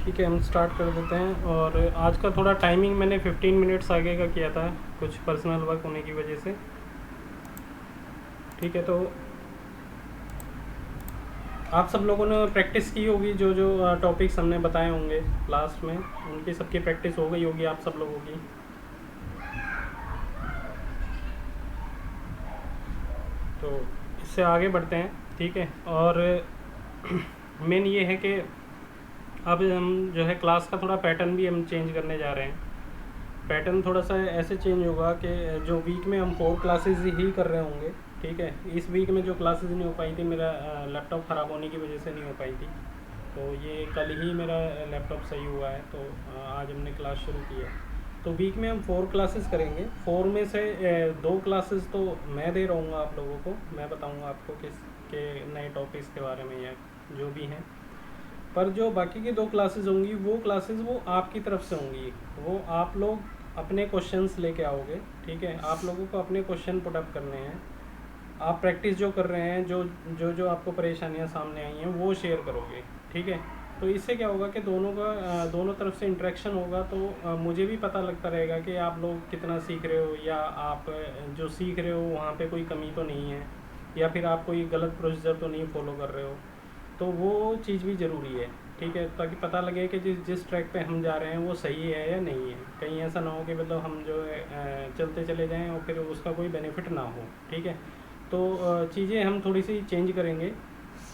ठीक है, हम स्टार्ट कर देते हैं। और आज का थोड़ा टाइमिंग मैंने 15 मिनट्स आगे का किया था, कुछ पर्सनल वर्क होने की वजह से। ठीक है, तो आप सब लोगों ने प्रैक्टिस की होगी, जो जो टॉपिक्स हमने बताए होंगे लास्ट में, उनकी सबकी प्रैक्टिस हो गई होगी आप सब लोगों की। तो इससे आगे बढ़ते हैं। ठीक है, और मेन ये है कि अब हम जो है क्लास का थोड़ा पैटर्न भी हम चेंज करने जा रहे हैं। पैटर्न थोड़ा सा ऐसे चेंज होगा कि जो वीक में हम 4 क्लासेस ही कर रहे होंगे। ठीक है, इस वीक में जो क्लासेस नहीं हो पाई थी, मेरा लैपटॉप ख़राब होने की वजह से नहीं हो पाई थी, तो ये कल ही मेरा लैपटॉप सही हुआ है, तो आज हमने क्लास शुरू की है। तो वीक में हम 4 क्लासेस करेंगे। 4 में से 2 क्लासेस तो मैं दे रहूँगा आप लोगों को, मैं बताऊँगा आपको किस के नए टॉपिक्स के बारे में या जो भी हैं। पर जो बाकी की 2 क्लासेस होंगी, वो क्लासेस वो आपकी तरफ से होंगी। वो आप लोग अपने क्वेश्चंस लेके आओगे। ठीक है, आप लोगों को अपने क्वेश्चन पुट अप करने हैं। आप प्रैक्टिस जो कर रहे हैं, जो जो जो आपको परेशानियां सामने आई हैं, वो शेयर करोगे। ठीक है, तो इससे क्या होगा कि दोनों तरफ से इंटरेक्शन होगा, तो मुझे भी पता लगता रहेगा कि आप लोग कितना सीख रहे हो, या आप जो सीख रहे हो वहाँ पे कोई कमी तो नहीं है, या फिर आप कोई गलत प्रोसीजर तो नहीं फॉलो कर रहे हो। तो वो चीज़ भी ज़रूरी है। ठीक है, ताकि पता लगे कि जिस जिस ट्रैक पे हम जा रहे हैं वो सही है या नहीं है। कहीं ऐसा ना हो कि मतलब हम जो है चलते चले जाएं और फिर उसका कोई बेनिफिट ना हो। ठीक है, तो चीज़ें हम थोड़ी सी चेंज करेंगे।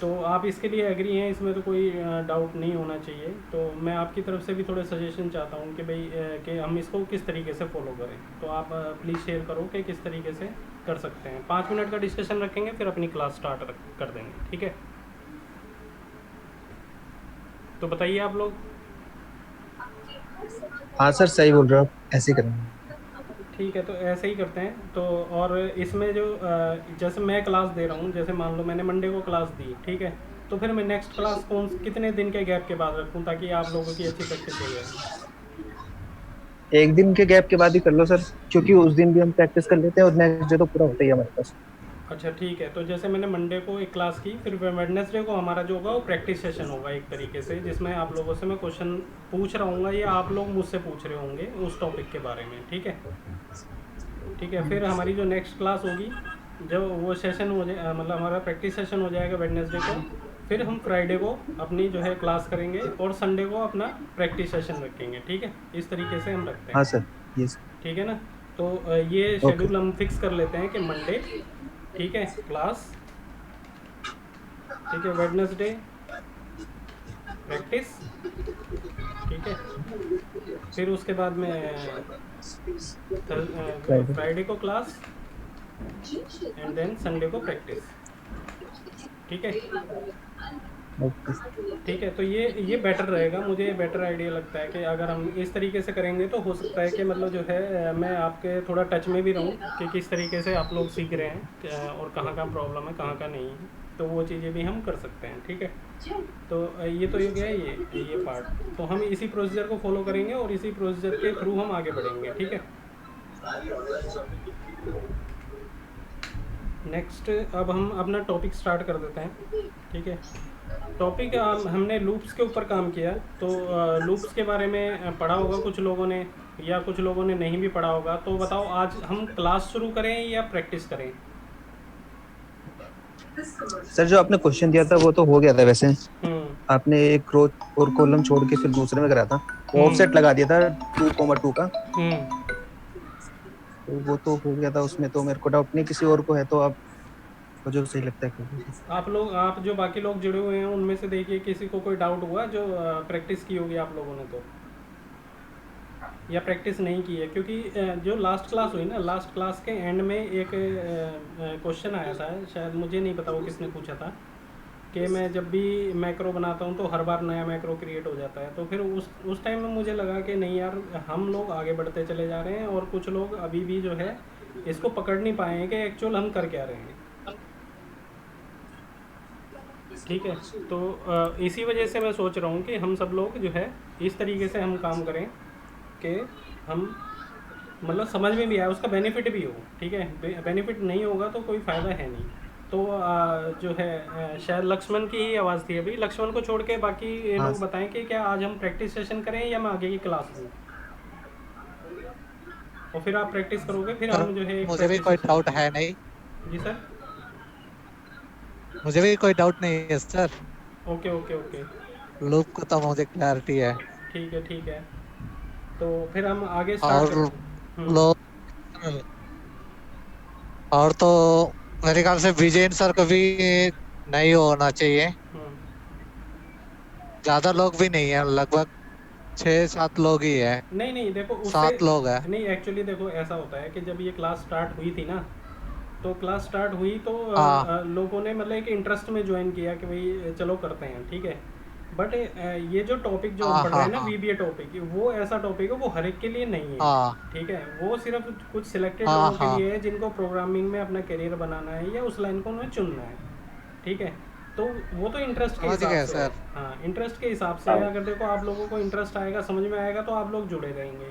तो आप इसके लिए एग्री हैं, इसमें तो कोई डाउट नहीं होना चाहिए। तो मैं आपकी तरफ से भी थोड़े सजेशन चाहता हूँ कि भाई कि हम इसको किस तरीके से फॉलो करें। तो आप प्लीज़ शेयर करो कि किस तरीके से कर सकते हैं। 5 मिनट का डिस्कशन रखेंगे, फिर अपनी क्लास स्टार्ट कर देंगे। ठीक है, तो बताइए आप लोग। हाँ सर, सही बोल रहे हो आप, ऐसे ही करेंगे। ठीक है, तो ऐसे ही करते हैं। तो और इसमें जो जैसे मैं क्लास दे रहा हूँ, जैसे मान लो मैंने मंडे को क्लास दी। ठीक है, तो फिर मैं नेक्स्ट क्लास कितने दिन के गैप के बाद रखूँ, ताकि आप लोगों की अच्छी प्रैक्टिस हो जाए। एक दिन के गैप के बाद ही कर लो सर, क्योंकि उस दिन भी हम प्रैक्टिस कर लेते हैं और नेक्स्ट डे तो पूरा होता ही है हमारे पास। अच्छा ठीक है, तो जैसे मैंने मंडे को एक क्लास की, फिर वेडनेसडे को हमारा जो होगा वो प्रैक्टिस सेशन होगा एक तरीके से, जिसमें आप लोगों से मैं क्वेश्चन पूछ रहा हूँ, या आप लोग मुझसे पूछ रहे होंगे उस टॉपिक के बारे में। ठीक है। ठीक है, फिर हमारी जो नेक्स्ट क्लास होगी, जब वो सेशन हो जाए, मतलब हमारा प्रैक्टिस सेशन हो जाएगा वेडनेसडे को, फिर हम फ्राइडे को अपनी जो है क्लास करेंगे, और संडे को अपना प्रैक्टिस सेशन रखेंगे। ठीक है, इस तरीके से हम रखते हाँ हैं। सर। ये सर। ठीक है ना। तो ये ओके। शेड्यूल हम फिक्स कर लेते हैं कि मंडे, ठीक है, क्लास, ठीक है, वेडनेसडे प्रैक्टिस, ठीक है, फिर उसके बाद में फ्राइडे। फ्राइडे को क्लास, एंड देन संडे को प्रैक्टिस। ठीक है। ओके। ठीक है, तो ये बेटर रहेगा, मुझे बेटर आइडिया लगता है कि अगर हम इस तरीके से करेंगे तो हो सकता है कि मतलब जो है मैं आपके थोड़ा टच में भी रहूं कि किस तरीके से आप लोग सीख रहे हैं, और कहाँ का प्रॉब्लम है, कहाँ का नहीं है। तो वो चीज़ें भी हम कर सकते हैं। ठीक है, तो ये तो हो गया ये पार्ट। तो हम इसी प्रोसीजर को फॉलो करेंगे और इसी प्रोसीजर के थ्रू हम आगे बढ़ेंगे। ठीक है। नेक्स्ट, अब हम अपना टॉपिक स्टार्ट कर देते हैं। ठीक है, टॉपिक हमने लूप्स के ऊपर काम किया। तो लूप्स के बारे में पढ़ा होगा कुछ लोगों ने, या कुछ लोगों ने नहीं भी पढ़ा होगा। तो बताओ, आज हम क्लास शुरू करें या प्रैक्टिस करें। सर, जो आपने क्वेश्चन दिया था वो तो हो गया था वैसे। हम्म। आपने एक रो और कॉलम छोड़ के फिर दूसरे में करा था, वो ऑफसेट हम्म। लगा दिया था 2,2 का। हम्म। तो वो तो हो गया था, उसमें तो मेरे को डाउट नहीं, किसी और को है तो आप जो सही लगता है कर दीजिए। आप जो बाकी लोग जुड़े हुए हैं उनमें से देखिए, किसी को कोई डाउट हुआ जो प्रैक्टिस की होगी आप लोगों ने, तो या प्रैक्टिस नहीं की है। क्योंकि जो लास्ट क्लास हुई ना, लास्ट क्लास के एंड में एक क्वेश्चन आया था, शायद मुझे नहीं पता वो किसने पूछा था, कि मैं जब भी मैक्रो बनाता हूँ तो हर बार नया मैक्रो क्रिएट हो जाता है। तो फिर उस टाइम में मुझे लगा कि नहीं यार, हम लोग आगे बढ़ते चले जा रहे हैं, और कुछ लोग अभी भी जो है इसको पकड़ नहीं पाए हैं कि एक्चुअल हम कर क्या रहे हैं। ठीक है, तो इसी वजह से मैं सोच रहा हूँ कि हम सब लोग जो है इस तरीके से हम काम करें कि हम मतलब समझ में भी आए, उसका बेनिफिट भी हो। ठीक है, बेनिफिट नहीं होगा तो कोई फ़ायदा है नहीं। तो जो है शायद लक्ष्मण की ही आवाज़ थी अभी। लक्ष्मण को छोड़ के बाकी ये हाँ लोग बताएं कि क्या आज हम प्रैक्टिस सेशन करें या मैं आगे की क्लास लूँ, और फिर आप प्रैक्टिस करोगे, फिर सर, हम जो है एक मुझे भी प्रैक्टिस कोई सेशन डाउट लेंगे। है नहीं। जी सर। मुझे भी कोई डाउट नहीं है sir. Okay okay okay. Loop को तो मुझे क्लैरिटी है। ठीक है ठीक है। तो फिर हम आगे स्टार्ट और करते हैं। लोग, और तो मेरे ख्याल से विजयन सर को भी नहीं होना चाहिए। हम्म। ज्यादा लोग भी नहीं है, लगभग 6-7 लोग ही है। नहीं नहीं देखो उससे, 7 लोग है। नहीं एक्चुअली देखो ऐसा होता है कि जब ये क्लास स्टार्ट हुई थी ना, तो क्लास स्टार्ट हुई तो हाँ लोगों ने मतलब एक इंटरेस्ट में ज्वाइन किया कि भाई चलो करते हैं, ठीक है। बट ये जो टॉपिक जो हम हाँ पढ़ रहे हाँ हैं ना, हाँ वीबीए टॉपिक, वो ऐसा टॉपिक है वो हर एक के लिए नहीं है। हाँ ठीक है, वो सिर्फ कुछ सिलेक्टेड हाँ लोगों के हाँ। लिए है जिनको प्रोग्रामिंग में अपना करियर बनाना है या उस लाइन को उन्हें चुनना है। ठीक है। तो वो तो इंटरेस्ट के समझ हिसाब गए से है। सर। हाँ, इंटरेस्ट के हिसाब से है। अगर देखो आप लोगों को इंटरेस्ट आएगा, समझ में आएगा, तो आप लोग जुड़े रहेंगे।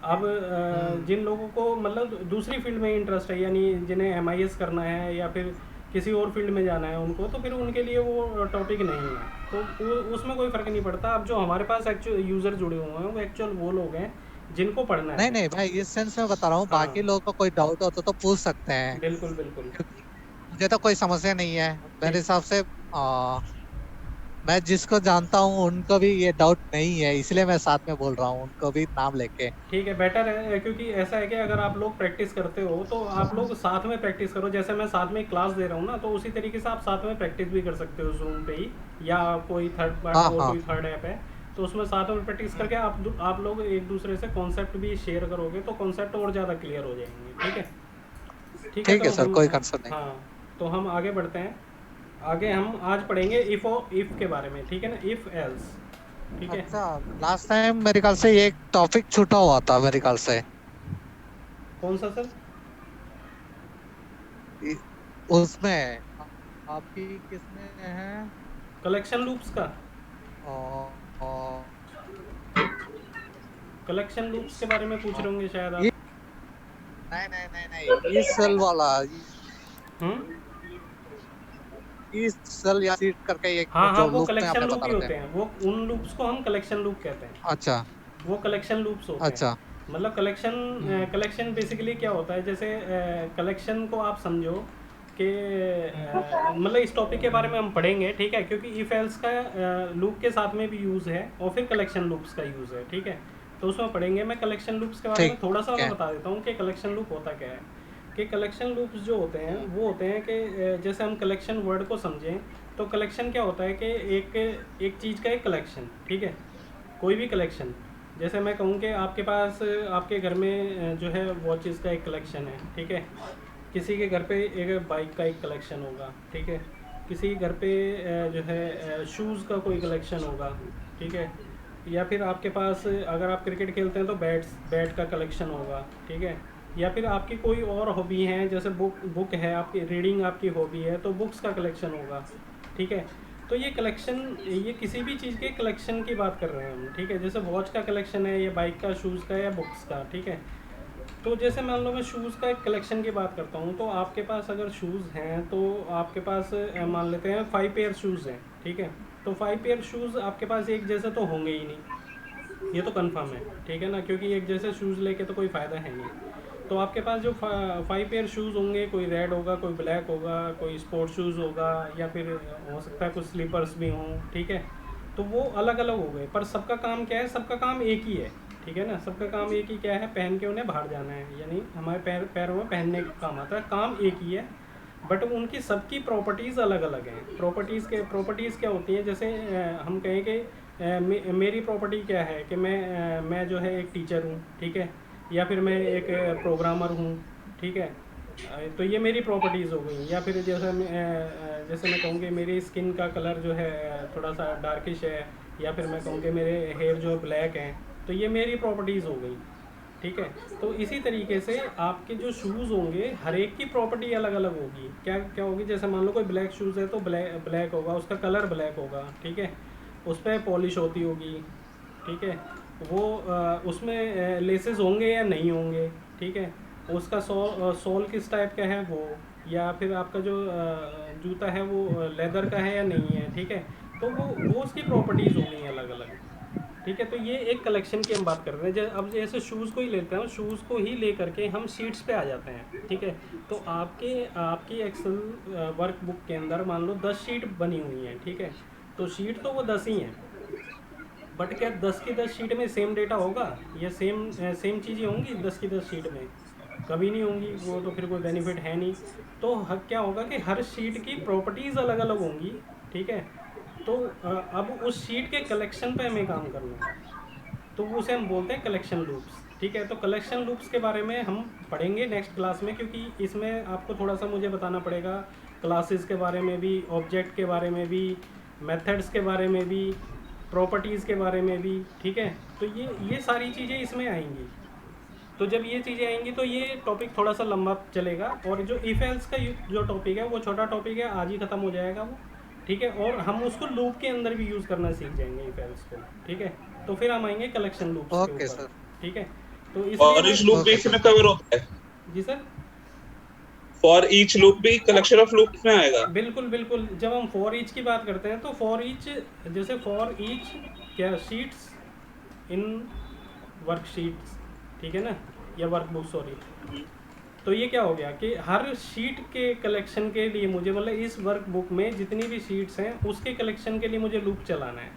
अब हम्म। जिन लोगों को मतलब दूसरी फील्ड में इंटरेस्ट है, यानी जिन्हें एमआईएस करना है या फिर किसी और फील्ड में जाना है उनको, तो फिर उनके लिए वो टॉपिक नहीं है। तो उसमें कोई फ़र्क नहीं पड़ता। अब जो हमारे पास एक्चुअल यूज़र जुड़े हुए हैं वो एक्चुअल वो लोग हैं जिनको पढ़ना नहीं है। नहीं भाई, इस सेंस में बता रहा हूँ, हाँ, बाकी लोगों को कोई डाउट हो तो पूछ सकते हैं। बिल्कुल बिल्कुल। क्योंकि मुझे तो कोई समस्या नहीं है मेरे ठीक। हिसाब से। मैं जिसको जानता हूँ उनको भी ये डाउट नहीं है, इसलिए मैं साथ में बोल रहा हूँ उनको भी नाम लेके। ठीक है, बेटर है, क्योंकि ऐसा है कि अगर आप लोग प्रैक्टिस करते हो तो आप लोग साथ में प्रैक्टिस करो। जैसे मैं साथ में क्लास दे रहा हूँ ना, तो उसी तरीके से आप साथ में प्रैक्टिस भी कर सकते हो जूम पे ही, या कोई थर्ड हाँ और हाँ। कोई थर्ड ऐप है, तो उसमें साथ में प्रैक्टिस करके आप लोग एक दूसरे से कॉन्सेप्ट भी शेयर करोगे तो कॉन्सेप्ट और ज़्यादा क्लियर हो जाएंगे। ठीक है। ठीक है, ठीक तो है सर, हम कोई कंसर्न नहीं। हाँ, तो हम आगे बढ़ते हैं। आगे हम आज पढ़ेंगे इफ़ के बारे में, ठीक है ना, इफ़ एल्स। ठीक है। अच्छा, लास्ट टाइम मेरे ख्याल से ये एक टॉपिक छूटा हुआ था मेरे ख्याल से। कौन सा सर? इ- उसमें आपकी किसमें है? कलेक्शन लूप्स का। और कलेक्शन लूप्स के बारे में पूछ रहे होंगे शायद ये, आप। नहीं नहीं नहीं नहीं, इस सेल वाला, हम्म। इस सेल या सीट करके एक हाँ हाँ, जो वो लूप में कलेक्शन आपने लूप बता ही रहे थे। होते हैं, वो उन लूप्स को हम कलेक्शन लूप कहते हैं। अच्छा वो कलेक्शन लूप्स होते हैं। अच्छा। मतलब कलेक्शन, हम्म कलेक्शन बेसिकली क्या होता है, जैसे कलेक्शन को आप समझो कि मतलब इस टॉपिक के बारे में हम पढ़ेंगे, ठीक है, क्योंकि इफ एल्स का लूप के साथ में भी यूज़ है और फिर कलेक्शन लूप्स का यूज़ है। ठीक है, तो उसमें पढ़ेंगे। मैं कलेक्शन लूप्स के बारे में ठीक थोड़ा सा मैं है। बता देता हूँ कि कलेक्शन लूप होता क्या है। कि कलेक्शन लूप्स जो होते हैं वो होते हैं कि जैसे हम कलेक्शन वर्ड को समझें, तो कलेक्शन क्या होता है कि एक एक चीज़ का एक कलेक्शन, ठीक है, कोई भी कलेक्शन। जैसे मैं कहूँ कि आपके पास आपके घर में जो है वॉचेस का एक कलेक्शन है, ठीक है। किसी के घर पे एक बाइक का एक कलेक्शन होगा, ठीक है। किसी के घर पे जो है शूज़ का कोई कलेक्शन होगा, ठीक है। या फिर आपके पास अगर आप क्रिकेट खेलते हैं तो बैट का कलेक्शन होगा, ठीक है। या फिर आपकी कोई और हॉबी है, जैसे बुक बुक है, आपकी रीडिंग आपकी हॉबी है, तो बुक्स का कलेक्शन होगा, ठीक है। तो ये कलेक्शन, ये किसी भी चीज़ के कलेक्शन की बात कर रहे हैं हम, ठीक है। जैसे वॉच का कलेक्शन है, या बाइक का, शूज़ का, या बुक्स का, ठीक है। तो जैसे मान लो मैं शूज़ का एक कलेक्शन की बात करता हूँ, तो आपके पास अगर शूज़ हैं तो आपके पास मान लेते हैं 5 पेयर शूज़ हैं, ठीक है। तो 5 पेयर शूज़ आपके पास एक जैसे तो होंगे ही नहीं, ये तो कंफर्म है, ठीक है ना, क्योंकि एक जैसे शूज़ लेके तो कोई फ़ायदा है नहीं। तो आपके पास जो 5 पेयर शूज़ होंगे, कोई रेड होगा, कोई ब्लैक होगा, कोई स्पोर्ट शूज़ होगा, या फिर हो सकता है कुछ स्लीपर्स भी हों, ठीक है। तो वो अलग अलग हो गए, पर सबका काम क्या है, सबका काम एक ही है, ठीक है ना। सबका काम एक ही क्या है, पहन के उन्हें बाहर जाना है, यानी हमारे पैरों में पहनने का काम आता है, काम एक ही है। बट उनकी सबकी प्रॉपर्टीज़ अलग अलग हैं। प्रॉपर्टीज़ क्या होती हैं, जैसे हम कहें कि मेरी प्रॉपर्टी क्या है कि मैं जो है एक टीचर हूँ, ठीक है, या फिर मैं एक प्रोग्रामर हूँ, ठीक है। तो ये मेरी प्रॉपर्टीज़ हो गई। या फिर जैसे मैं कहूँ कि मेरी स्किन का कलर जो है थोड़ा सा डार्किश है, या फिर मैं कहूँ कि मेरे हेयर जो है ब्लैक हैं, तो ये मेरी प्रॉपर्टीज़ हो गई, ठीक है। तो इसी तरीके से आपके जो शूज़ होंगे, हर एक की प्रॉपर्टी अलग अलग होगी। क्या क्या होगी, जैसे मान लो कोई ब्लैक शूज़ है तो ब्लैक होगा, उसका कलर ब्लैक होगा, ठीक है। उस पर पॉलिश होती होगी, ठीक है। वो उसमें लेसेस होंगे या नहीं होंगे, ठीक है। उसका सोल किस टाइप का है वो, या फिर आपका जो जूता है वो लेदर का है या नहीं है, ठीक है। तो वो उसकी प्रॉपर्टीज़ हो गई अलग अलग, ठीक है। तो ये एक कलेक्शन की हम बात कर रहे हैं। अब जैसे शूज़ को ही लेते हैं, शूज़ को ही ले करके हम शीट्स पे आ जाते हैं, ठीक है। तो आपकी एक्सेल वर्कबुक के अंदर मान लो 10 शीट बनी हुई हैं, ठीक है। तो शीट तो वो 10 ही हैं, बट क्या 10 की 10 शीट में सेम डेटा होगा या सेम चीज़ें होंगी 10 की 10 शीट में? कभी नहीं होंगी, वो तो फिर कोई बेनिफिट है नहीं। तो क्या होगा कि हर शीट की प्रॉपर्टीज़ अलग अलग होंगी, ठीक है। तो अब उस शीट के कलेक्शन पे हमें काम करना है, तो उसे हम बोलते हैं कलेक्शन लूप्स, ठीक है। तो कलेक्शन लूप्स के बारे में हम पढ़ेंगे नेक्स्ट क्लास में, क्योंकि इसमें आपको थोड़ा सा मुझे बताना पड़ेगा क्लासेस के बारे में भी, ऑब्जेक्ट के बारे में भी, मेथड्स के बारे में भी, प्रॉपर्टीज़ के बारे में भी, ठीक है। तो ये सारी चीज़ें इसमें आएंगी। तो जब ये चीज़ें आएंगी तो ये टॉपिक थोड़ा सा लंबा चलेगा, और जो इफ एल्स का जो टॉपिक है वो छोटा टॉपिक है, आज ही ख़त्म हो जाएगा वो, ठीक है। और हम उसको लूप के अंदर भी यूज़ करना सीख जाएंगे इफ एल्स को, ठीक है। तो फिर हम आएंगे कलेक्शन लूप्स के ओके ऊपर, सर। ठीक है। तो इसलिए और मैं इच लूप भी ओके इसमें सर। कवर होता है? जी सर, फॉर ईच लूप भी कलेक्शन ऑफ लूप में आएगा? बिल्कुल बिल्कुल। जब हम फॉर ईच की बात करते हैं तो फॉर ईच, जैसे फॉर ईच क्या शीट्स इन वर्कशीट्स, ठीक है ना, या वर्कबुक, सॉरी। तो ये क्या हो गया कि हर शीट के कलेक्शन के लिए मुझे, मतलब इस वर्कबुक में जितनी भी शीट्स हैं उसके कलेक्शन के लिए मुझे लूप चलाना है,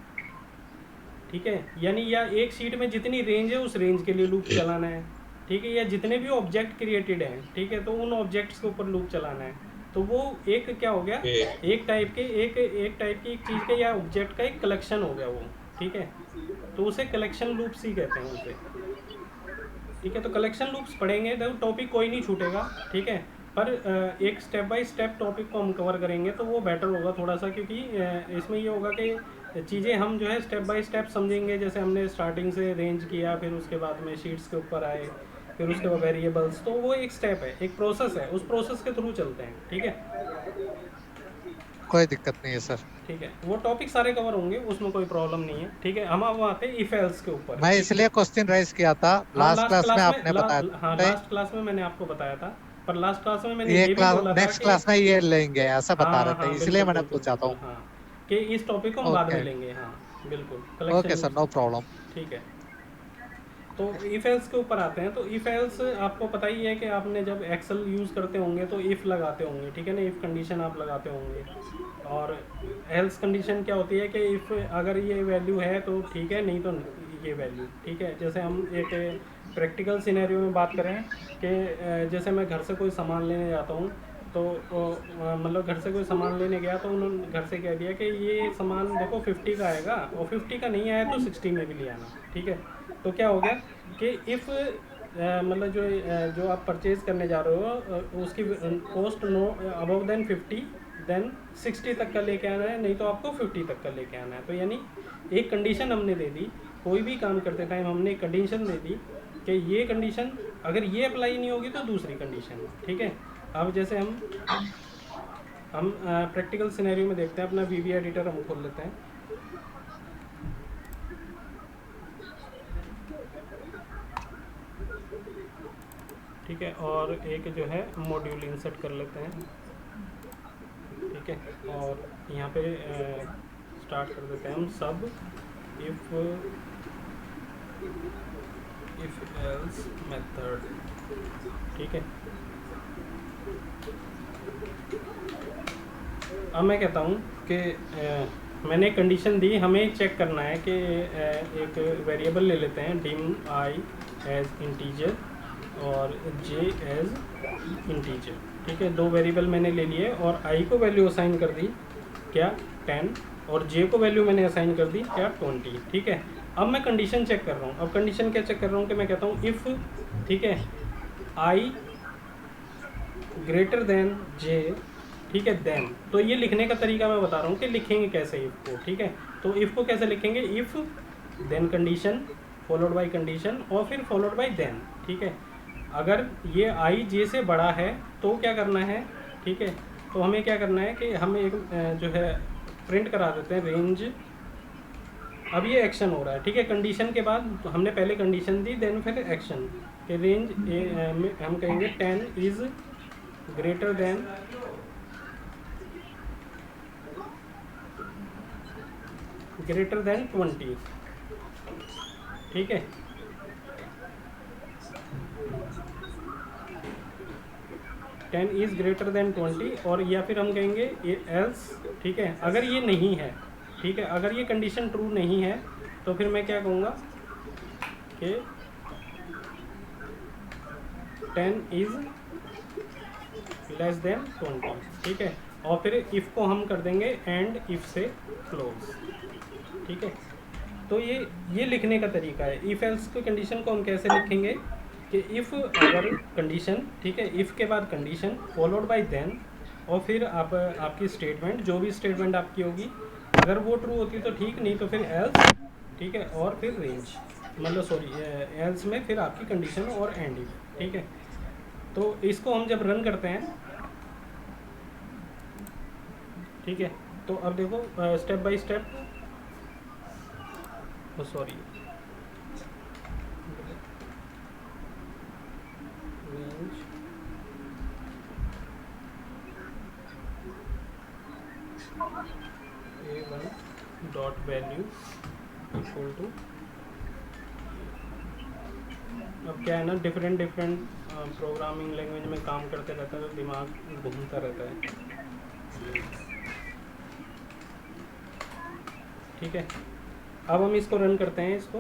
ठीक है। यानी या एक शीट में जितनी रेंज है उस रेंज के लिए लूप चलाना है, ठीक है। या जितने भी ऑब्जेक्ट क्रिएटेड हैं, ठीक है, तो उन ऑब्जेक्ट्स के ऊपर लूप चलाना है। तो वो एक क्या हो गया, एक टाइप की एक चीज़ का या ऑब्जेक्ट का एक कलेक्शन हो गया वो, ठीक है। तो उसे कलेक्शन लूप्स ही कहते हैं उसे, ठीक है। तो कलेक्शन लूप्स पढ़ेंगे तो टॉपिक कोई नहीं छूटेगा, ठीक है। पर एक स्टेप बाय स्टेप टॉपिक को हम कवर करेंगे तो वो बेटर होगा थोड़ा सा, क्योंकि इसमें ये होगा कि चीज़ें हम जो है स्टेप बाय स्टेप समझेंगे। जैसे हमने स्टार्टिंग से रेंज किया, फिर उसके बाद में शीट्स के ऊपर आए, फिर उसके बाद वेरिएबल्स, तो वो एक स्टेप है, एक प्रोसेस है, उस प्रोसेस के थ्रू चलते हैं, ठीक है। कोई दिक्कत नहीं है सर। ठीक है, वो टॉपिक सारे कवर होंगे, उसमें कोई प्रॉब्लम नहीं है, ठीक है। हम अब आते हैं इफ एल्स के ऊपर। मैं इसलिए क्वेश्चन राइज किया था, हाँ, लास्ट क्लास में आपने बताया हाँ था लास्ट क्लास में मैंने आपको बताया था, पर लास्ट क्लास में मैंने ये ये भी क्लास, बोला था नेक्स्ट कि क्लास में ये लेंगे ऐसा हाँ बता हाँ रहे थे, हाँ, इसलिए बिल्कुल मैंने बिल्कुल पूछा था। बिल्कुल, हाँ, कि इस टॉपिक को हम बाद में ओके लेंगे, हाँ बिल्कुल, okay collection sir, no problem. ठीक है। तो इफ एल्स के ऊपर आते हैं। तो इफ एल्स आपको पता ही है कि आपने जब एक्सेल यूज़ करते होंगे तो इफ़ लगाते होंगे, ठीक है ना, इफ़ कंडीशन आप लगाते होंगे। और एल्स कंडीशन क्या होती है कि इफ़ अगर ये वैल्यू है तो ठीक है, नहीं तो ये वैल्यू, ठीक है। जैसे हम एक प्रैक्टिकल सिनेरियो में बात करें कि जैसे मैं घर से कोई सामान लेने जाता हूँ, तो मतलब घर से कोई सामान लेने गया तो उन्होंने घर से कह दिया कि ये सामान देखो 50 का आएगा, और 50 का नहीं आया तो 60 में भी ले आना, ठीक है। तो क्या हो गया कि इफ़ मतलब जो आप परचेज करने जा रहे हो उसकी cost no above than 50, then 60 तक का लेके आना है, नहीं तो आपको 50 तक का लेके आना है। तो यानी एक कंडीशन हमने दे दी, कोई भी काम करते टाइम हमने एक कंडीशन दे दी कि ये कंडीशन अगर ये अप्लाई नहीं होगी तो दूसरी कंडीशन, ठीक है। अब जैसे हम प्रैक्टिकल सिनेरियो में देखते हैं, अपना वीवी एडिटर हम खोल लेते हैं, ठीक है। और एक जो है मॉड्यूल इंसर्ट कर लेते हैं, ठीक है। और यहाँ पे स्टार्ट कर देते हैं हम सब इफ एल्स मेथड, ठीक है। अब मैं कहता हूँ कि मैंने कंडीशन दी, हमें चेक करना है कि एक वेरिएबल ले लेते हैं, डिम आई एज इंटीजर और जे एज इंटीजर, ठीक है। दो वेरिएबल मैंने ले लिए और आई को वैल्यू असाइन कर दी क्या 10, और जे को वैल्यू मैंने असाइन कर दी क्या 20, ठीक है। अब मैं कंडीशन चेक कर रहा हूँ। अब कंडीशन क्या चेक कर रहा हूँ कि मैं कहता हूँ इफ़, ठीक है, आई ग्रेटर देन जे, ठीक है, देन। तो ये लिखने का तरीका मैं बता रहा हूँ कि लिखेंगे कैसे इफ़ को, ठीक है। तो इफ़ को कैसे लिखेंगे, if then condition followed by condition और फिर फॉलोड बाय देन, ठीक है। अगर ये आई जे से बड़ा है तो क्या करना है, ठीक है। तो हमें क्या करना है कि हम एक जो है प्रिंट करा देते हैं रेंज। अब ये एक्शन हो रहा है, ठीक है। कंडीशन के बाद हमने पहले कंडीशन दी, देन फिर एक्शन के रेंज हम कहेंगे 10 is greater than greater than 20, ठीक है। टेन इज़ ग्रेटर देन 20, और या फिर हम कहेंगे एल्स, ठीक है। अगर ये नहीं है, ठीक है, अगर ये कंडीशन ट्रू नहीं है तो फिर मैं क्या कहूँगा कि 10 इज़ लेस देन 20, ठीक है। और फिर इफ़ को हम कर देंगे एंड इफ़ से क्लोज, ठीक है। तो ये लिखने का तरीका है। इफ़ एल्स की कंडीशन को हम कैसे लिखेंगे कि इफ़ अगर कंडीशन, ठीक है, इफ़ के बाद कंडीशन फॉलोड बाय देन, और फिर आपकी स्टेटमेंट, जो भी स्टेटमेंट आपकी होगी, अगर वो ट्रू होती है तो ठीक, नहीं तो फिर एल्स, ठीक है, और फिर रेंज, मतलब सॉरी एल्स में फिर आपकी कंडीशन और एंड इफ, ठीक है। तो इसको हम जब रन करते हैं, ठीक है, तो अब देखो step by step, sorry range A1 dot value equal to, अब क्या है ना, डिफरेंट प्रोग्रामिंग लैंग्वेज में काम करते रहते हैं तो दिमाग घूमता रहता है, ठीक है। अब हम इसको रन करते हैं, इसको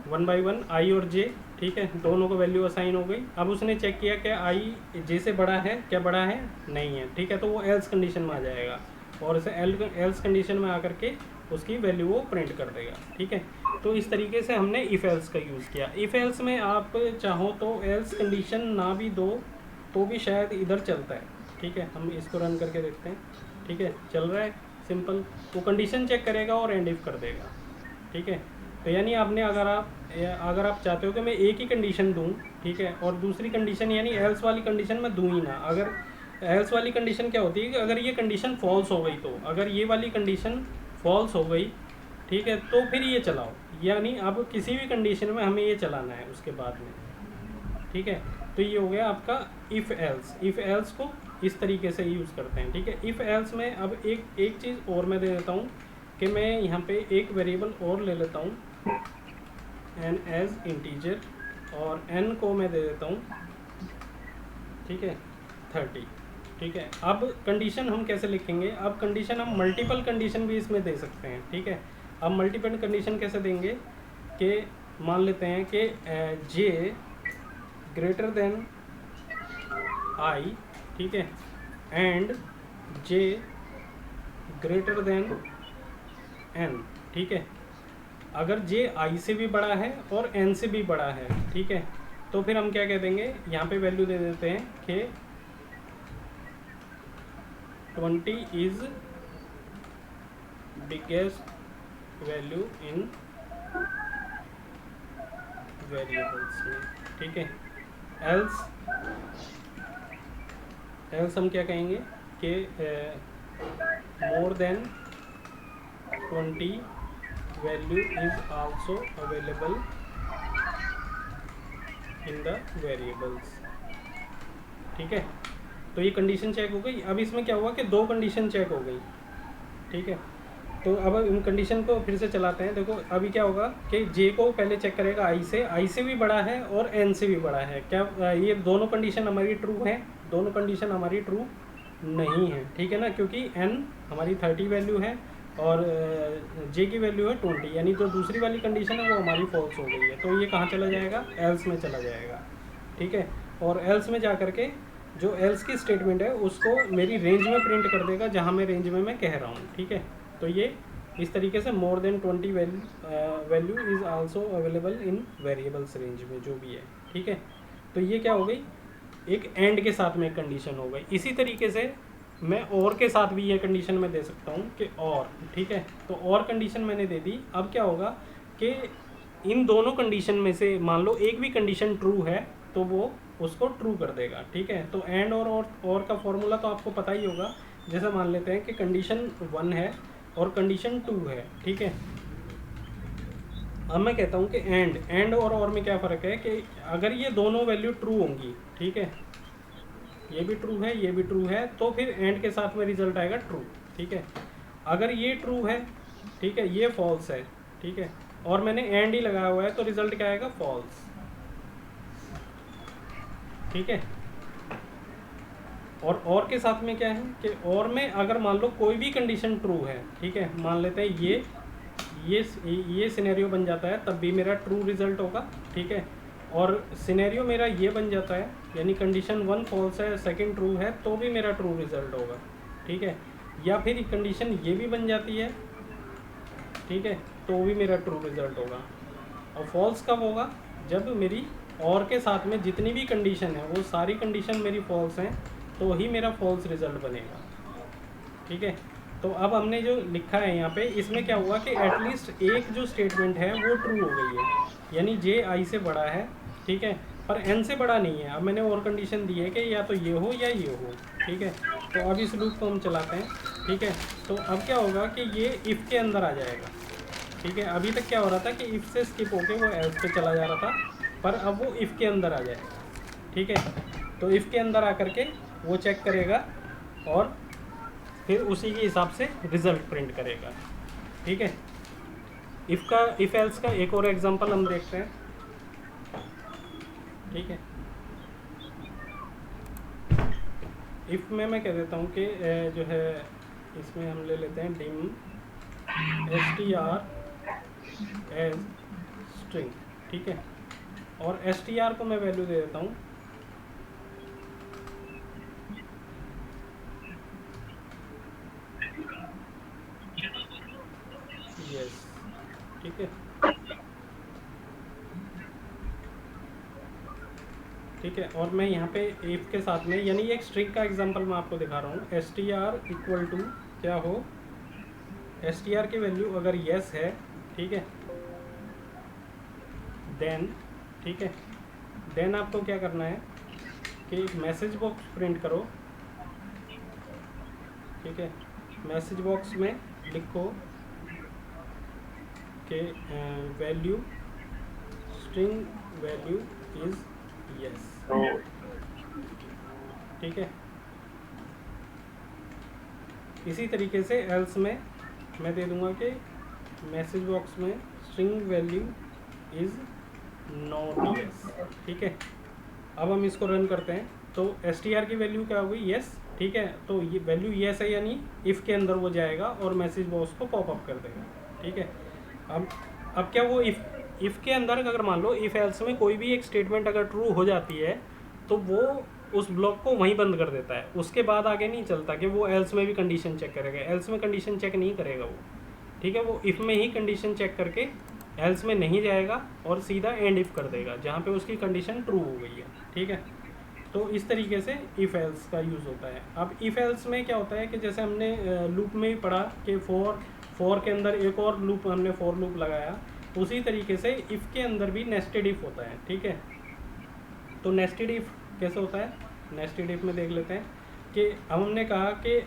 1 बाई 1 आई और जे, ठीक है, दोनों को वैल्यू असाइन हो गई। अब उसने चेक किया कि आई जे से बड़ा है, क्या बड़ा है, नहीं है, ठीक है, तो वो एल्स कंडीशन में आ जाएगा, और इसे एल्स कंडीशन में आकर के उसकी वैल्यू वो प्रिंट कर देगा, ठीक है। तो इस तरीके से हमने इफ़ एल्स का यूज़ किया। इफ़ एल्स में आप चाहो तो एल्स कंडीशन ना भी दो तो भी शायद इधर चलता है, ठीक है। हम इसको रन करके देखते हैं, ठीक है, चल रहा है सिंपल। वो कंडीशन चेक करेगा और एंड इफ कर देगा, ठीक है। तो यानी आपने अगर आप चाहते हो कि मैं एक ही कंडीशन दूं, ठीक है, और दूसरी कंडीशन यानी एल्स वाली कंडीशन मैं दूं ही ना। अगर एल्स वाली कंडीशन क्या होती है कि अगर ये कंडीशन फॉल्स हो गई, तो अगर ये वाली कंडीशन फॉल्स हो गई, ठीक है, तो फिर ये चलाओ, यानी अब किसी भी कंडीशन में हमें ये चलाना है उसके बाद में, ठीक है। तो ये हो गया आपका इफ़ एल्स। इफ़ एल्स को इस तरीके से यूज़ करते हैं, ठीक है। इफ़ एल्स में अब एक चीज़ और मैं दे देता हूँ कि मैं यहाँ पे एक वेरिएबल और ले लेता हूँ एन एज इंटीजर, और एन को मैं दे देता हूँ, ठीक है, 30, ठीक है। अब कंडीशन हम कैसे लिखेंगे, अब कंडीशन हम मल्टीपल कंडीशन भी इसमें दे सकते हैं, ठीक है। अब मल्टीपल कंडीशन कैसे देंगे कि मान लेते हैं कि जे ग्रेटर देन आई, ठीक है, and J greater than N, ठीक है। अगर जे आई से भी बड़ा है और एन से भी बड़ा है, ठीक है, तो फिर हम क्या कह देंगे, यहाँ पे वैल्यू दे देते हैं कि 20 is biggest value in variables में, ठीक है। एल्स हम क्या कहेंगे कि more than 20 value is also available in the variables, ठीक है। तो ये कंडीशन चेक हो गई। अब इसमें क्या हुआ कि दो कंडीशन चेक हो गई, ठीक है। तो अब इन कंडीशन को फिर से चलाते हैं। देखो अभी क्या होगा कि जे को पहले चेक करेगा आई से भी बड़ा है और एन से भी बड़ा है, क्या ये दोनों कंडीशन हमारी ट्रू है, दोनों कंडीशन हमारी ट्रू नहीं है, ठीक है ना, क्योंकि एन हमारी 30 वैल्यू है और जे की वैल्यू है 20, यानी जो दूसरी वाली कंडीशन है वो हमारी फॉल्स हो गई है। तो ये कहाँ चला जाएगा, एल्स में चला जाएगा, ठीक है। और एल्स में जा करके जो एल्स की स्टेटमेंट है उसको मेरी रेंज में प्रिंट कर देगा, जहाँ मैं रेंज में मैं कह रहा हूँ, ठीक है। तो ये इस तरीके से more than 20 value is also available in variables range में जो भी है, ठीक है। तो ये क्या हो गई, एक एंड के साथ में एक कंडीशन हो गई। इसी तरीके से मैं और के साथ भी ये कंडीशन में दे सकता हूँ कि और, ठीक है। तो और कंडीशन मैंने दे दी। अब क्या होगा कि इन दोनों कंडीशन में से मान लो एक भी कंडीशन ट्रू है तो वो उसको ट्रू कर देगा, ठीक है। तो एंड और का फॉर्मूला तो आपको पता ही होगा। जैसे मान लेते हैं कि कंडीशन 1 है और कंडीशन 2 है, ठीक है। अब मैं कहता हूँ कि एंड और में क्या फ़र्क है कि अगर ये दोनों वैल्यू ट्रू होंगी, ठीक है, ये भी ट्रू है, ये भी ट्रू है, तो फिर एंड के साथ में रिजल्ट आएगा ट्रू। ठीक है, अगर ये ट्रू है, ठीक है, ये फॉल्स है, ठीक है, और मैंने एंड ही लगाया हुआ है, तो रिजल्ट क्या आएगा? फॉल्स। ठीक है, और के साथ में क्या है कि और में अगर मान लो कोई भी कंडीशन ट्रू है, ठीक है, मान लेते हैं ये सिनेरियो बन जाता है, तब भी मेरा ट्रू रिजल्ट होगा। ठीक है, और सिनेरियो मेरा ये बन जाता है, यानी कंडीशन 1 फॉल्स है, सेकंड ट्रू है, तो भी मेरा ट्रू रिजल्ट होगा। ठीक है, या फिर कंडीशन ये भी बन जाती है, ठीक है, तो भी मेरा ट्रू रिजल्ट होगा। और फॉल्स कब होगा? जब मेरी और के साथ में जितनी भी कंडीशन है वो सारी कंडीशन मेरी फॉल्स हैं, तो ही मेरा फॉल्स रिजल्ट बनेगा। ठीक है, तो अब हमने जो लिखा है यहाँ पे, इसमें क्या हुआ कि एटलीस्ट एक जो स्टेटमेंट है वो ट्रू हो गई है, यानी जे आई से बड़ा है। ठीक है, पर एन से बड़ा नहीं है। अब मैंने और कंडीशन दी है कि या तो ये हो या ये हो। ठीक है, तो अब इस लूप को हम चलाते हैं। ठीक है, तो अब क्या होगा कि ये इफ़ के अंदर आ जाएगा। ठीक है, अभी तक क्या हो रहा था कि इफ़ से स्किप होके वो एल्स पे चला जा रहा था, पर अब वो इफ़ के अंदर आ जाएगा। ठीक है, तो इफ़ के अंदर आकर के वो चेक करेगा और फिर उसी के हिसाब से रिजल्ट प्रिंट करेगा। ठीक है, इफ़ एल्स का एक और एग्जांपल हम देखते हैं। ठीक है, इफ़ में मैं कह देता हूँ कि जो है इसमें हम ले लेते हैं डिम str एज स्ट्रिंग। ठीक है, और str को मैं वैल्यू दे देता हूँ यस। ठीक है, ठीक है, और मैं यहाँ पे इफ़ के साथ में, यानी एक स्ट्रिंग का एग्जांपल मैं आपको दिखा रहा हूँ। str इक्वल टू क्या हो, str की वैल्यू अगर यस है, ठीक है, देन, ठीक है, देन आपको क्या करना है कि मैसेज बॉक्स प्रिंट करो। ठीक है, मैसेज बॉक्स में लिखो कि value string value is yes. ठीक है, इसी तरीके से एल्स में मैं दे दूंगा कि मैसेज बॉक्स में string value is not yes. ठीक है, अब हम इसको रन करते हैं, तो str की वैल्यू क्या होगी? यस। ठीक है, तो ये वैल्यू यस है, यानी इफ़ के अंदर वो जाएगा और मैसेज बॉक्स को पॉपअप कर देगा। ठीक है, अब क्या वो इफ़ के अंदर अगर मान लो इफ़ एल्स में कोई भी एक स्टेटमेंट अगर ट्रू हो जाती है, तो वो उस ब्लॉक को वहीं बंद कर देता है, उसके बाद आगे नहीं चलता कि वो एल्स में भी कंडीशन चेक करेगा। एल्स में कंडीशन चेक नहीं करेगा वो। ठीक है, वो इफ़ में ही कंडीशन चेक करके एल्स में नहीं जाएगा और सीधा एंड इफ़ कर देगा जहाँ पे उसकी कंडीशन ट्रू हो गई है। ठीक है, तो इस तरीके से इफ़ एल्स का यूज़ होता है। अब इफ़ एल्स में क्या होता है कि जैसे हमने लूप में ही पढ़ा कि फॉर के अंदर एक और लूप हमने फॉर लूप लगाया, उसी तरीके से इफ़ के अंदर भी नेस्टेड इफ़ होता है। ठीक है, तो नेस्टेड इफ़ कैसे होता है? नेस्टेड इफ़ में देख लेते हैं कि हमने कहा कि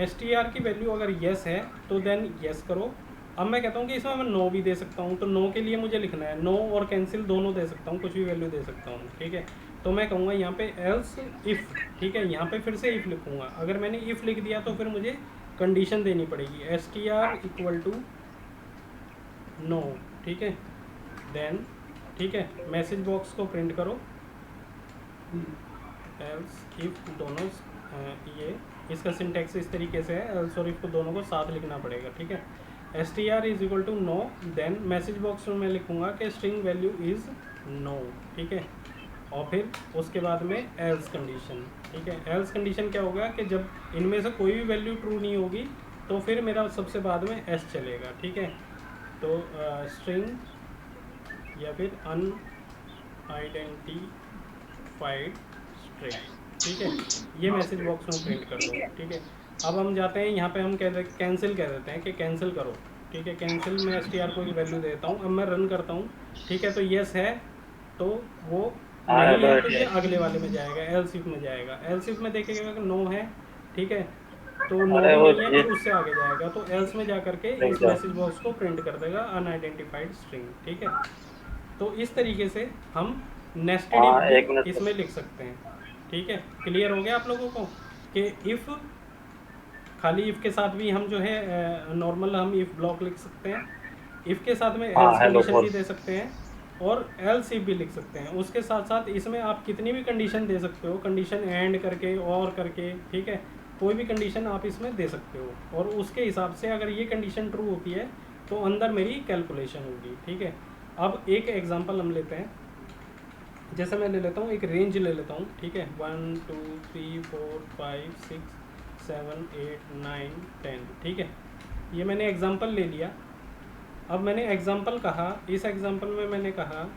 str की वैल्यू अगर येस है तो देन येस करो। अब मैं कहता हूँ कि इसमें मैं नो भी दे सकता हूँ, तो नो के लिए मुझे लिखना है नो और कैंसिल दोनों दे सकता हूँ, कुछ भी वैल्यू दे सकता हूँ। ठीक है, तो मैं कहूँगा यहाँ पे एल्स इफ़। ठीक है, यहाँ पे फिर से इफ़ लिखूँगा। अगर मैंने इफ़ लिख दिया तो फिर मुझे कंडीशन देनी पड़ेगी str इक्वल टू नो। ठीक है, देन, ठीक है, मैसेज बॉक्स को प्रिंट करो एल्स इफ़ दोनों, ये इसका सिंटेक्स इस तरीके से है, एल्स और इफ़ को दोनों को साथ लिखना पड़ेगा। ठीक है, str is equal to no, then message box में मैं लिखूँगा कि स्ट्रिंग वैल्यू इज़ नो। ठीक है, और फिर उसके बाद में एल्स कंडीशन। ठीक है, एल्स कंडीशन क्या होगा कि जब इनमें से कोई भी वैल्यू ट्रू नहीं होगी तो फिर मेरा सबसे बाद में एस चलेगा। ठीक है, तो स्ट्रिंग या फिर अनआइडेंटिफाइड स्ट्रिंग। ठीक है, ये मैसेज बॉक्स में प्रिंट कर दो। ठीक है, अब हम जाते हैं यहाँ पे, हम कैंसिल कह देते हैं कि कैंसिल करो। ठीक है, कैंसिल में str को एक वैल्यू देता हूँ। अब मैं रन करता हूँ। ठीक है, तो येस है तो वो नहीं है तो ये अगले वाले में जाएगा, एल्स इफ में जाएगा। एल्स इफ में देखेगा कि नो है, ठीक है, तो नो नहीं है फिर उससे आगे जाएगा, तो एल्स में जा करके इस मैसेज बॉक्स को प्रिंट कर देगा अनआइडेंटिफाइड स्ट्रिंग। ठीक है, तो इस तरीके से हम नेस्टेड इफ इसमें लिख सकते हैं। ठीक है, क्लियर हो गया आप लोगों को कि इफ़, खाली इफ़ के साथ भी हम जो है नॉर्मल हम इफ़ ब्लॉक लिख सकते हैं, इफ़ के साथ में हाँ एल्स हेलो कंडीशन भी फॉल्स। दे सकते हैं और एल्स इफ भी लिख सकते हैं। उसके साथ साथ इसमें आप कितनी भी कंडीशन दे सकते हो, कंडीशन एंड करके और करके, ठीक है, कोई भी कंडीशन आप इसमें दे सकते हो और उसके हिसाब से अगर ये कंडीशन ट्रू होती है तो अंदर मेरी कैलकुलेशन होगी। ठीक है, अब एक एग्जांपल हम लेते हैं, जैसे मैं ले लेता हूँ एक रेंज ले लेता हूँ। ठीक है, 1 2 3 4 5 6 7 8 9 10। ठीक है, ये मैंने एग्जांपल ले लिया। अब मैंने एग्जांपल कहा, इस एग्जांपल में मैंने कहा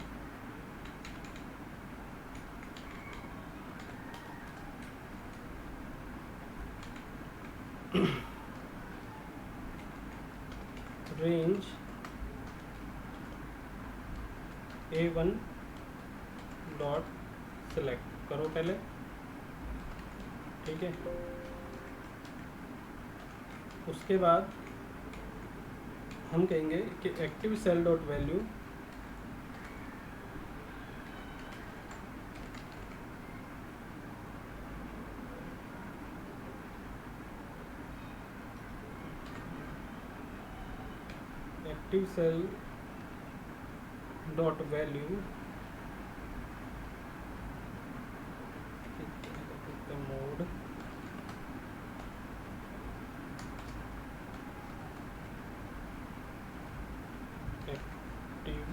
रेंज A1 डॉट सेलेक्ट करो पहले। ठीक है, उसके बाद हम कहेंगे कि active cell dot value active cell dot value mod active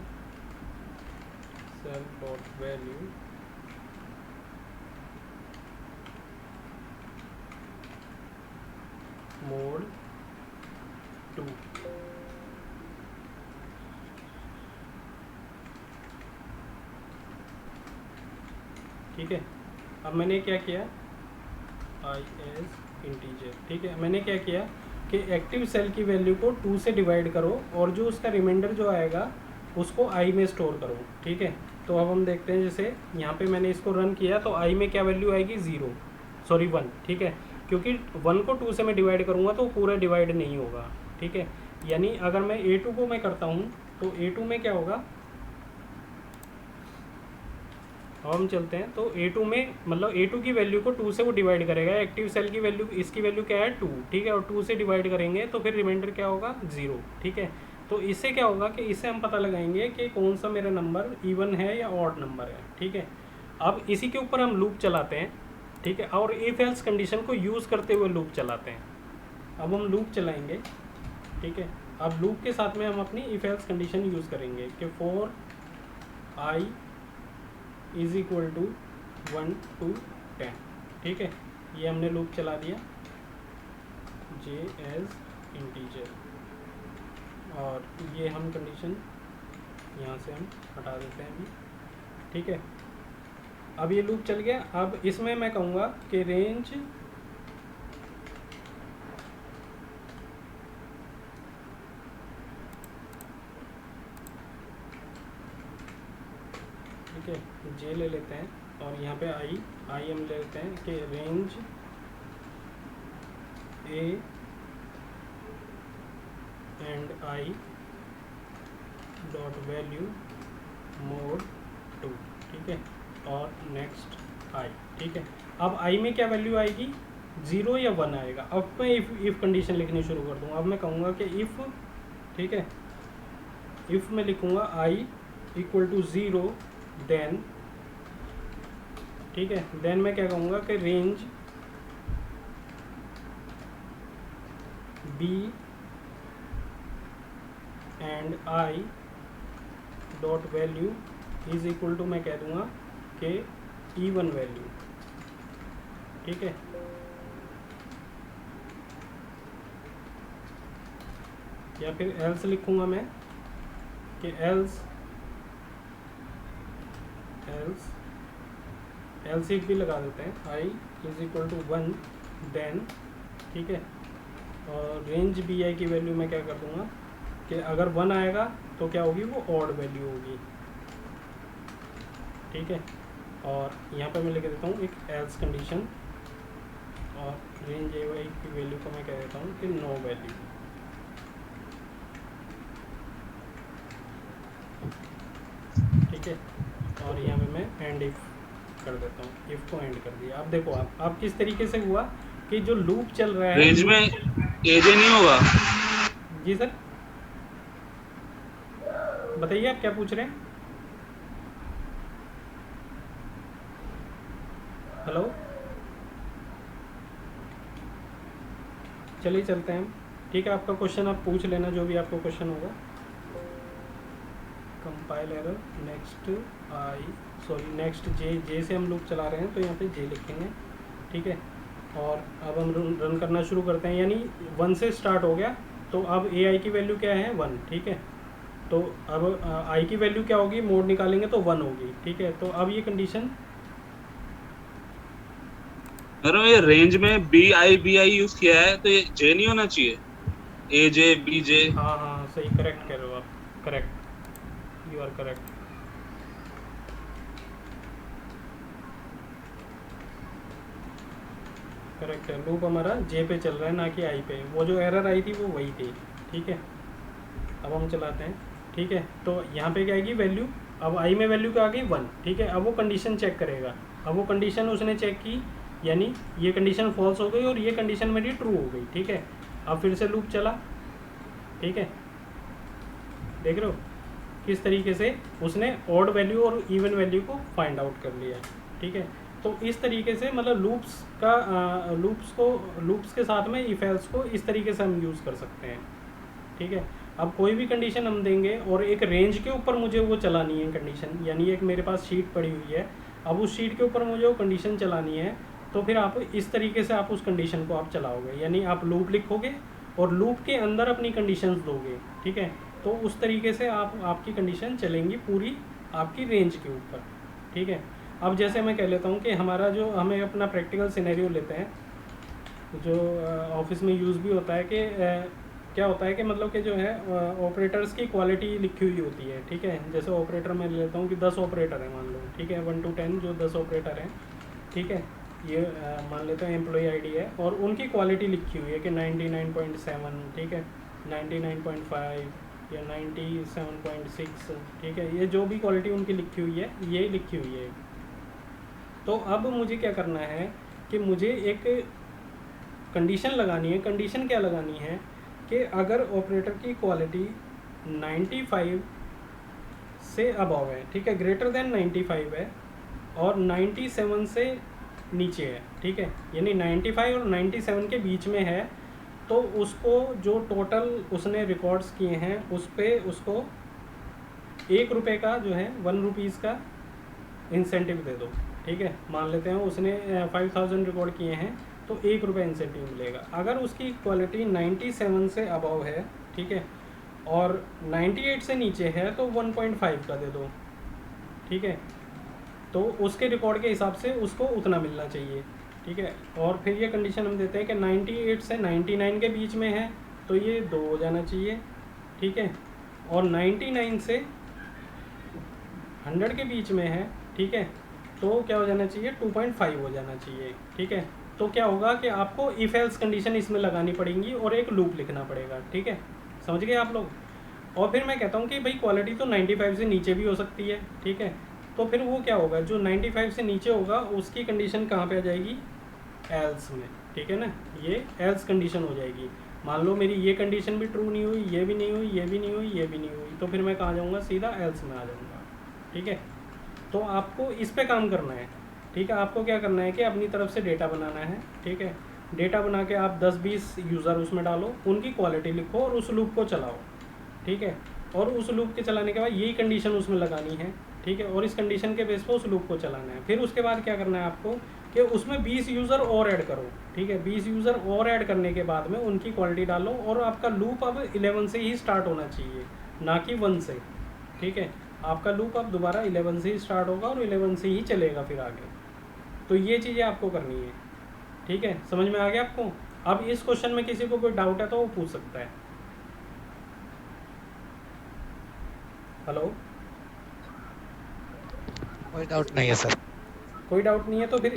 cell dot value mod 2। ठीक है, अब मैंने क्या किया, आई एस इंटीजर। ठीक है, मैंने क्या किया कि एक्टिव सेल की वैल्यू को 2 से डिवाइड करो और जो उसका रिमाइंडर जो आएगा उसको आई में स्टोर करो। ठीक है, तो अब हम देखते हैं, जैसे यहाँ पे मैंने इसको रन किया तो आई में क्या वैल्यू आएगी, 0 सॉरी 1। ठीक है, क्योंकि 1 को 2 से मैं डिवाइड करूँगा तो पूरा डिवाइड नहीं होगा। ठीक है, यानी अगर मैं A2 को मैं करता हूँ तो A2 में क्या होगा, अब हम चलते हैं तो A2 में मतलब A2 की वैल्यू को 2 से वो डिवाइड करेगा। एक्टिव सेल की वैल्यू, इसकी वैल्यू क्या है 2। ठीक है, और 2 से डिवाइड करेंगे तो फिर रिमाइंडर क्या होगा, 0। ठीक है, तो इससे क्या होगा कि इससे हम पता लगाएंगे कि कौन सा मेरा नंबर इवन है या ऑड नंबर है। ठीक है, अब इसी के ऊपर हम लूप चलाते हैं। ठीक है, और इफ एल्स कंडीशन को यूज़ करते हुए लूप चलाते हैं। अब हम लूप चलाएंगे। ठीक है, अब लूप के साथ में हम अपनी इफ एल्स कंडीशन यूज़ करेंगे कि for I is equal to 1 to 10। ठीक है, ये हमने लूप चला दिया जे एज इंटीजर, और ये हम कंडीशन यहाँ से हम हटा देते हैं अभी। ठीक है, अब ये लूप चल गया। अब इसमें मैं कहूँगा कि रेंज ठीक है, जे ले लेते हैं और यहाँ पे आई हम ले लेते हैं कि range A and I dot value mod 2। ठीक है, और नेक्स्ट आई। ठीक है, अब आई में क्या वैल्यू आएगी, 0 या 1 आएगा। अब मैं इफ़ कंडीशन लिखनी शुरू कर दूँगा। अब मैं कहूँगा कि इफ़, ठीक है, इफ़ मैं लिखूँगा आई इक्वल टू 0 देन, ठीक है, देन मैं क्या कहूँगा कि range B and I dot value is equal to, मैं कह दूँगा कि इवन वैल्यू। ठीक है, या फिर एल्स लिखूँगा मैं कि एल्स इफ भी लगा देते हैं, आई इज इक्वल टू 1 देन। ठीक है, और रेंज बी आई की वैल्यू मैं क्या कर दूंगा कि अगर 1 आएगा तो क्या होगी, वो ऑड वैल्यू होगी। ठीक है, और यहाँ पे मैं लिख देता हूँ एक एल्स कंडीशन, और रेंज ए वाई की वैल्यू को मैं कह देता हूँ कि नो वैल्यू। ठीक है, और यहाँ पे मैं एंड इफ कर देता हूँ, इफ़ को एंड कर दिया। अब देखो आप किस तरीके से हुआ कि जो लूप चल रहा है रेंज में एजे नहीं होगा? जी सर बताइए आप क्या पूछ रहे हैं। हेलो चलिए चलते हैं हम। ठीक है आपका क्वेश्चन आप पूछ लेना जो भी आपको क्वेश्चन होगा। कंपाइल एरर नेक्स्ट जे से हम लूप चला रहे हैं तो यहाँ पे जे लिखेंगे। ठीक है और अब हम रन करना शुरू करते हैं, यानी 1 से स्टार्ट हो गया। तो अब ए आई की वैल्यू क्या है 1। ठीक है तो अब आई की वैल्यू क्या होगी, मोड निकालेंगे तो 1 होगी। ठीक है तो अब ये कंडीशन अरे ये रेंज में बी आई यूज किया है तो ये जे नहीं होना चाहिए, ए जे बी जे। हाँ हाँ सही करेक्ट कह रहे हो आप, correct you are correct. Correct है, लूप हमारा जे पे चल रहा है ना कि आई पे। वो जो एरर आई थी वो वही थी। ठीक है अब हम चलाते हैं। ठीक है तो यहाँ पे क्या आएगी वैल्यू, अब आई में वैल्यू क्या आ गई 1। ठीक है अब वो कंडीशन चेक करेगा। अब वो कंडीशन उसने चेक की, यानी ये कंडीशन फॉल्स हो गई और ये कंडीशन मेरी ट्रू हो गई। ठीक है अब फिर से लूप चला। ठीक है देख रहे हो किस तरीके से उसने ऑड वैल्यू और इवन वैल्यू को फाइंड आउट कर लिया। ठीक है तो इस तरीके से मतलब लूप्स के साथ में इफ एल्स को इस तरीके से हम यूज़ कर सकते हैं। ठीक है अब कोई भी कंडीशन हम देंगे और एक रेंज के ऊपर मुझे वो चलानी है कंडीशन, यानी एक मेरे पास शीट पड़ी हुई है, अब उस शीट के ऊपर मुझे वो कंडीशन चलानी है। तो फिर आप इस तरीके से आप उस कंडीशन को आप चलाओगे, यानी आप लूप लिखोगे और लूप के अंदर अपनी कंडीशंस दोगे। ठीक है तो उस तरीके से आपकी कंडीशन चलेंगी पूरी आपकी रेंज के ऊपर। ठीक है अब जैसे मैं कह लेता हूँ कि हमारा जो हमें अपना प्रैक्टिकल सिनेरियो लेते हैं जो ऑफिस में यूज़ भी होता है कि क्या होता है कि मतलब कि जो है ऑपरेटर्स की क्वालिटी लिखी हुई होती है। ठीक है जैसे ऑपरेटर मैं लेता हूँ कि 10 ऑपरेटर हैं मान लो। ठीक है 1 to 10 जो 10 ऑपरेटर हैं। ठीक है ये मान लेते हैं एम्प्लॉई आईडी है और उनकी क्वालिटी लिखी हुई है कि 99.7। ठीक है 99.5 या 97.6। ठीक है ये जो भी क्वालिटी उनकी लिखी हुई है ये लिखी हुई है। तो अब मुझे क्या करना है कि मुझे एक कंडीशन लगानी है। कंडीशन क्या लगानी है कि अगर ऑपरेटर की क्वालिटी 95 से अबव है, ठीक है ग्रेटर देन 95 है और 97 से नीचे है। ठीक है यानी 95 और 97 के बीच में है तो उसको जो टोटल उसने रिकॉर्ड्स किए हैं उस पर उसको ₹1 का जो है 1 रुपीज़ का इंसेंटिव दे दो। ठीक है मान लेते हैं उसने 5000 रिकॉर्ड किए हैं तो ₹1 इंसेंटिव मिलेगा। अगर उसकी क्वालिटी 97 से अबव है, ठीक है और 98 से नीचे है तो 1.5 का दे दो। ठीक है तो उसके रिकॉर्ड के हिसाब से उसको उतना मिलना चाहिए। ठीक है और फिर ये कंडीशन हम देते हैं कि 98 से 99 के बीच में है तो ये 2 हो जाना चाहिए। ठीक है और 99 से 100 के बीच में है, ठीक है तो क्या हो जाना चाहिए 2.5 हो जाना चाहिए। ठीक है तो क्या होगा कि आपको इफ एल्स कंडीशन इसमें लगानी पड़ेगी और एक लूप लिखना पड़ेगा। ठीक है समझ गए आप लोग। और फिर मैं कहता हूँ कि भाई क्वालिटी तो 95 से नीचे भी हो सकती है। ठीक है तो फिर वो क्या होगा जो 95 से नीचे होगा उसकी कंडीशन कहाँ पे आ जाएगी एल्स में। ठीक है ना ये एल्स कंडीशन हो जाएगी। मान लो मेरी ये कंडीशन भी ट्रू नहीं हुई, ये भी नहीं हुई, ये भी नहीं हुई, ये भी नहीं हुई, तो फिर मैं कहाँ जाऊँगा सीधा एल्स में आ जाऊँगा। ठीक है तो आपको इस पे काम करना है। ठीक है आपको क्या करना है कि अपनी तरफ से डेटा बनाना है। ठीक है डेटा बना के आप 10-20 यूज़र उसमें डालो, उनकी क्वालिटी लिखो और उस लूप को चलाओ। ठीक है और उस लूप के चलाने के बाद यही कंडीशन उसमें लगानी है। ठीक है और इस कंडीशन के बेस पर उस लूप को चलाना है। फिर उसके बाद क्या करना है आपको कि उसमें 20 यूज़र और ऐड करो। ठीक है 20 यूज़र और ऐड करने के बाद में उनकी क्वालिटी डालो और आपका लूप अब 11 से ही स्टार्ट होना चाहिए ना कि 1 से। ठीक है आपका लूप अब दोबारा 11 से ही स्टार्ट होगा और 11 से ही चलेगा फिर आगे। तो ये चीज़ें आपको करनी है। ठीक है समझ में आ गया आपको। अब इस क्वेश्चन में किसी को कोई डाउट है तो वो पूछ सकता है। हेलो कोई डाउट नहीं है सर। कोई डाउट नहीं है तो फिर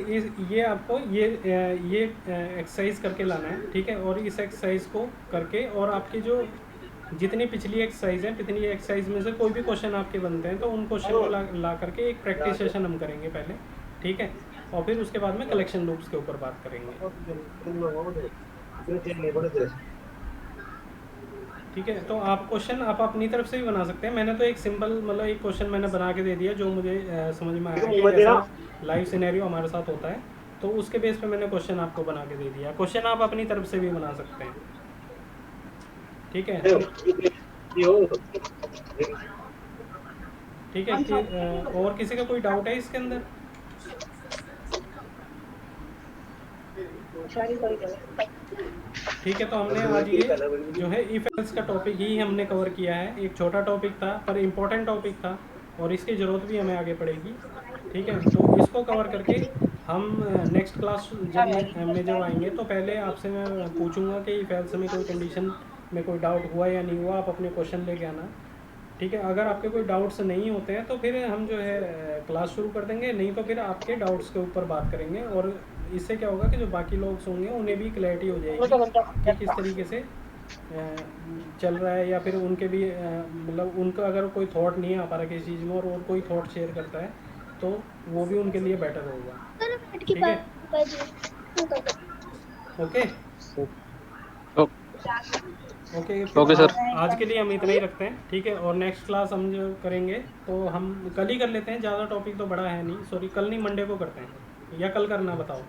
ये आपको ये एक्सरसाइज करके लाना है। ठीक है और इस एक्सरसाइज को करके और आपकी जो जितनी पिछली एक्सरसाइज है पिछली एक्सरसाइज में से कोई भी क्वेश्चन आपके बनते हैं तो उन क्वेश्चन को ला करके एक प्रैक्टिस सेशन हम करेंगे पहले। ठीक है, और फिर उसके बाद में कलेक्शन लूप्स के ऊपर बात करेंगे। ठीक है, तो आप क्वेश्चन आप अपनी तरफ से भी बना सकते हैं। मैंने तो एक सिंपल मतलब एक क्वेश्चन मैंने बना के दे दिया जो मुझे समझ में आया कि ऐसा लाइव सिनेरियो हमारे साथ होता है, तो उसके बेस पे मैंने क्वेश्चन आपको बना के दे दिया। क्वेश्चन आप अपनी तरफ से भी बना सकते हैं। ठीक है, ठीक है कि और किसी का कोई डाउट है इसके अंदर? ठीक है, तो हमने आज ये जो है इफ एल्स का टॉपिक ही हमने कवर किया है। एक छोटा टॉपिक था पर इम्पोर्टेंट टॉपिक था और इसकी ज़रूरत भी हमें आगे पड़ेगी। ठीक है, तो इसको कवर करके हम नेक्स्ट क्लास जब आएंगे तो पहले आपसे मैं पूछूंगा कि इफ एल्स में कोई कंडीशन में कोई डाउट हुआ या नहीं हुआ, आप अपने क्वेश्चन लेके आना। ठीक है, अगर आपके कोई डाउट्स नहीं होते हैं तो फिर हम जो है क्लास शुरू कर देंगे, नहीं तो फिर आपके डाउट्स के ऊपर बात करेंगे। और इससे क्या होगा कि जो बाकी लोग होंगे उन्हें भी क्लैरिटी हो जाएगी कि किस तरीके से चल रहा है, या फिर उनके भी मतलब उनका अगर कोई थॉट नहीं आ पा रहा किसी चीज़ में और कोई थॉट शेयर करता है तो वो भी उनके लिए बेटर होगा। ठीक है, ओके ओके ओके सर। आज के लिए हम इतना ही रखते हैं। ठीक है, और नेक्स्ट क्लास हम जो करेंगे तो हम कल ही कर लेते हैं, ज़्यादा टॉपिक तो बड़ा है नहीं। सॉरी, कल नहीं, मंडे को करते हैं, या कल करना बताओ?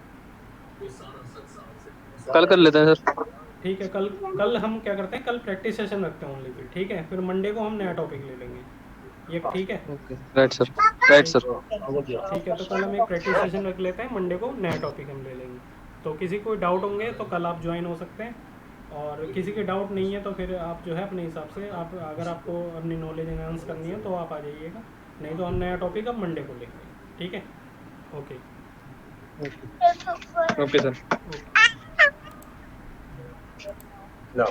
कल कर लेते हैं सर। ठीक है, कल हम क्या करते हैं, कल प्रैक्टिस सेशन रखते हैं ओनली फिर। ठीक है, फिर मंडे को हम नया टॉपिक ले लेंगे, ये ठीक है? Okay right sir, right sir. ठीक है, तो कल हम एक प्रैक्टिस सेशन रख लेते हैं, मंडे को नया टॉपिक हम ले लेंगे। तो किसी को डाउट होंगे तो कल आप ज्वाइन हो सकते हैं, और किसी के डाउट नहीं है तो फिर आप जो है अपने हिसाब से आप अगर आपको अपनी नॉलेज एनहांस करनी है तो आप आ जाइएगा, नहीं तो हम नया टॉपिक अब मंडे को लेंगे। ठीक है, okay okay sir. Okay. No.